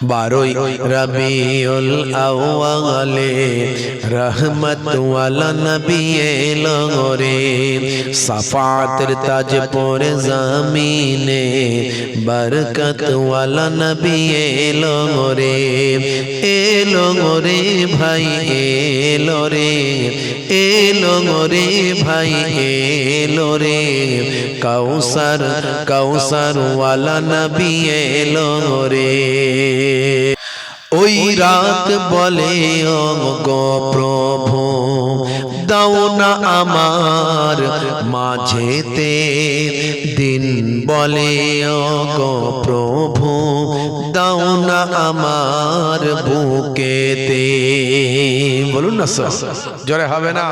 বারোই রবিউল আউয়ালে রহমত ওয়ালা নবী এলো রে, সাফাতের তাজ পরে জমিনে বরকত ওয়ালা নবী এলো রে, এলো রে ভাই এলো রে, এলো রে ভাই এলো রে, কাউসার কাউসার ওয়ালা নবী এলো রে। ওই রাত বলে ও গো প্রভু দাও না আমার মাঝেতে, দিন বলে ও গো প্রভু দাও না আমার বুকেতে। বলুন না স্যার, জোরে হবে না?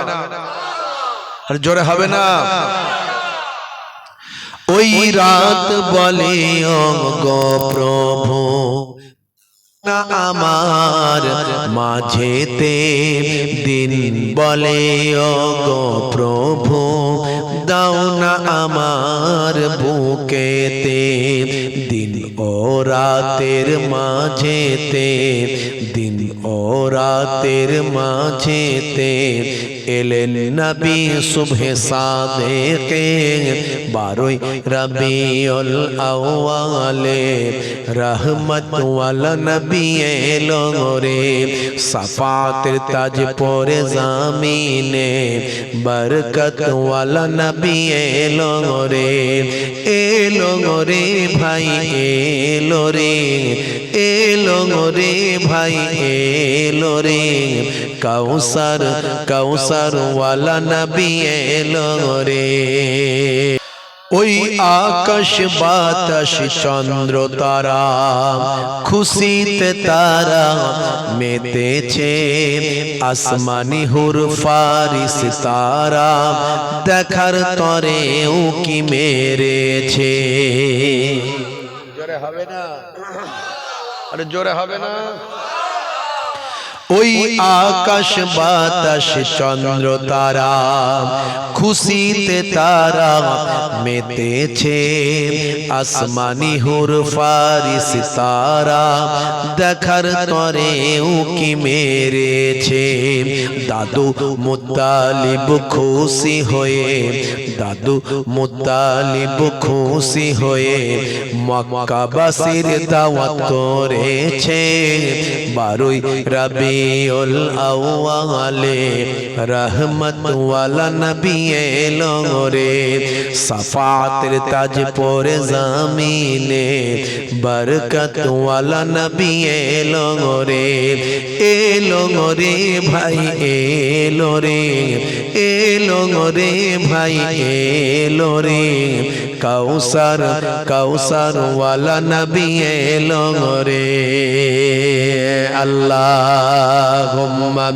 আর জোরে হবে না? ওই রাত বলে ও গো প্রভু না আমার মাঝেতে, দিন বলে ও গো প্রভু দাও না আমার বুকেতে, দিন ও রাতের মাঝেতে, দিন ও রাতের মাঝেতে এলেন নবী সুবহে সাদেকে, বারোই রবিউল আউয়ালে রহমত ওয়ালা নবী এলো রে, সাফাতের তাজ পরে জমিনে বরকত ওয়ালা নবী এলো রে, এলো রে ভাই এলো রে, এলো রে ভাই এলো রে, কাউসার কাউসার ওয়ালা নবী এলো রে। ওই আকাশ বাতাস চন্দ্র তারা খুশিতে তারা মেতেছে, আসমানি হুর ফারিস তারা দেখার তরে উকি মেরেছে। জোরে হবে না? আরে জোরে হবে না? ওই আকাশ বাতাস চন্দ্র তারা খুশিতে তারা মেতেছে, আসমানি হুর ফারিস তারা দেখার তরে উকি মেরেছে। দাদু মুত্তালিব খুশি হয়ে, দাদু মুত্তালিব খুশি হয়ে মক্কাবাসীর দাওয়াত করেছে, বারোই রবিউল আউয়ালে রহমত ওয়ালা নবী এলো রে, সাফাতের তাজ পরে জমিনে বরকত ওয়ালা নবী এলো রে, এলো রে ভাই এলো রে, এলো রে ভাই এলো রে, কাউসার কাউসার ওয়ালা নবী এলো রে। আল্লাহুম্মা